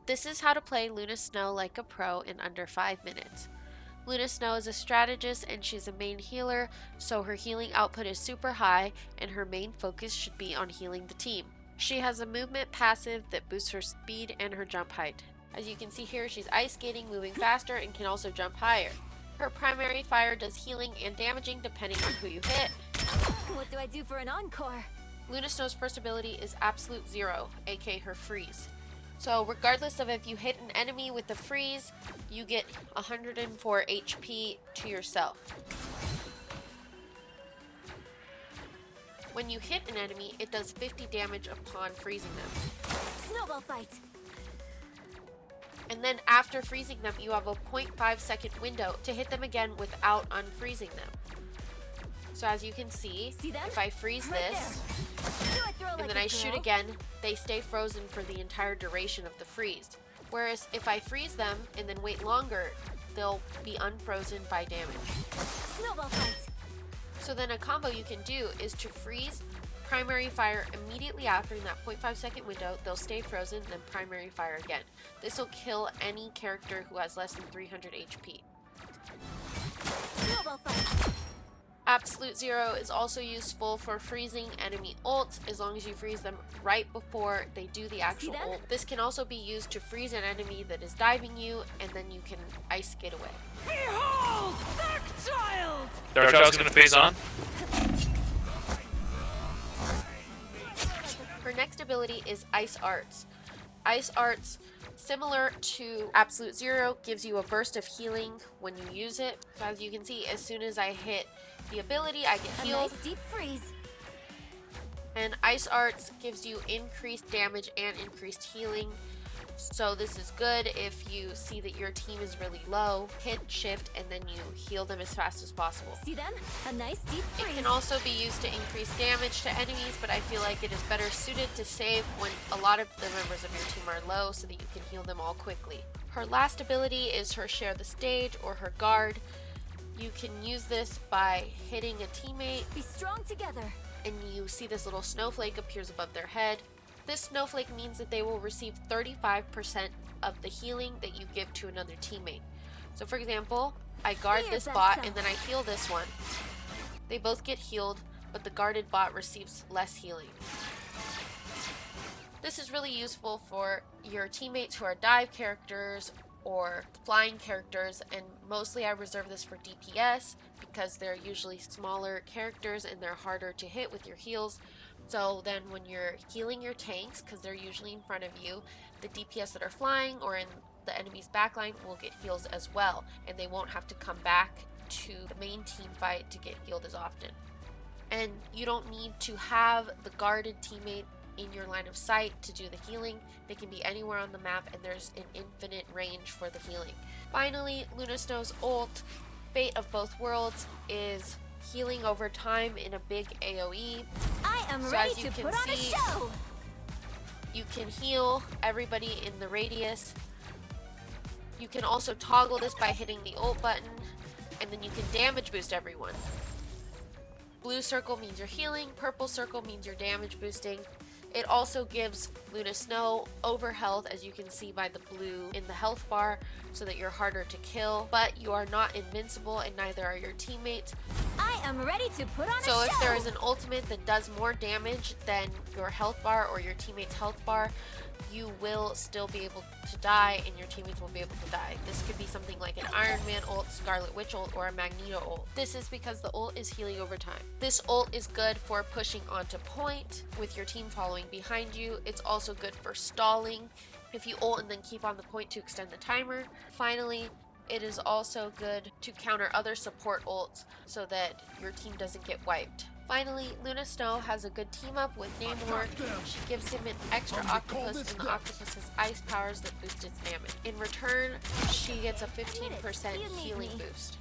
This is how to play Luna Snow like a pro in under 5 minutes. Luna Snow is a strategist and she's a main healer, so her healing output is super high and her main focus should be on healing the team. She has a movement passive that boosts her speed and her jump height. As you can see here, she's ice skating, moving faster, and can also jump higher. Her primary fire does healing and damaging depending on who you hit. What do I do for an encore? Luna Snow's first ability is Absolute Zero, aka her freeze. So regardless of if you hit an enemy with the freeze, you get 104 HP to yourself. When you hit an enemy, it does 50 damage upon freezing them. Snowball fight. And then after freezing them, you have a 0.5 second window to hit them again without unfreezing them. So as you can see if I freeze this, and then I shoot again, they stay frozen for the entire duration of the freeze. Whereas if I freeze them and then wait longer, they'll be unfrozen by damage. Snowball fight. So then a combo you can do is to freeze primary fire immediately after in that 0.5 second window, they'll stay frozen, then primary fire again. This will kill any character who has less than 300 HP. Snowball fight. Absolute Zero is also useful for freezing enemy ults as long as you freeze them right before they do the actual ult. This can also be used to freeze an enemy that is diving you, and then you can ice skate away. Behold, Darkchild! Darkchild's gonna phase on. Her next ability is Ice Arts. Ice Arts, similar to Absolute Zero, gives you a burst of healing when you use it. So as you can see, as soon as I hit the ability, I get healed. Nice deep freeze. And Ice Arts gives you increased damage and increased healing. So this is good if you see that your team is really low. Hit shift and then you heal them as fast as possible. See them? A nice deep freeze. It can also be used to increase damage to enemies, but I feel like it is better suited to save when a lot of the members of your team are low so that you can heal them all quickly. Her last ability is her Share the Stage or her Guard. You can use this by hitting a teammate. Be strong together. And you see this little snowflake appears above their head. This snowflake means that they will receive 35% of the healing that you give to another teammate. So for example, I guard this bot and then I heal this one. They both get healed, but the guarded bot receives less healing. This is really useful for your teammates who are dive characters or flying characters, and mostly I reserve this for DPS because they're usually smaller characters and they're harder to hit with your heals. So then when you're healing your tanks, because they're usually in front of you, the DPS that are flying or in the enemy's backline will get heals as well, and they won't have to come back to the main team fight to get healed as often. And you don't need to have the guarded teammate in your line of sight to do the healing. They can be anywhere on the map and there's an infinite range for the healing. Finally, Luna Snow's ult, Fate of Both Worlds, is healing over time in a big AoE. I am ready to put on a show! You can heal everybody in the radius. You can also toggle this by hitting the ult button, and then you can damage boost everyone. Blue circle means you're healing, purple circle means you're damage boosting. It also gives Luna Snow over health, as you can see by the blue in the health bar, so that you're harder to kill, but you are not invincible and neither are your teammates. I am ready to put on a show! So if there is an ultimate that does more damage than your health bar or your teammate's health bar, you will still be able to die and your teammates will be able to die. This could be something like an Iron Man ult, Scarlet Witch ult, or a Magneto ult. This is because the ult is healing over time. This ult is good for pushing onto point with your team following behind you. It's also good for stalling if you ult and then keep on the point to extend the timer. Finally, it is also good to counter other support ults so that your team doesn't get wiped. Finally, Luna Snow has a good team up with Namor. She gives him an extra octopus, and the octopus has ice powers that boost its damage. In return, she gets a 15% healing boost.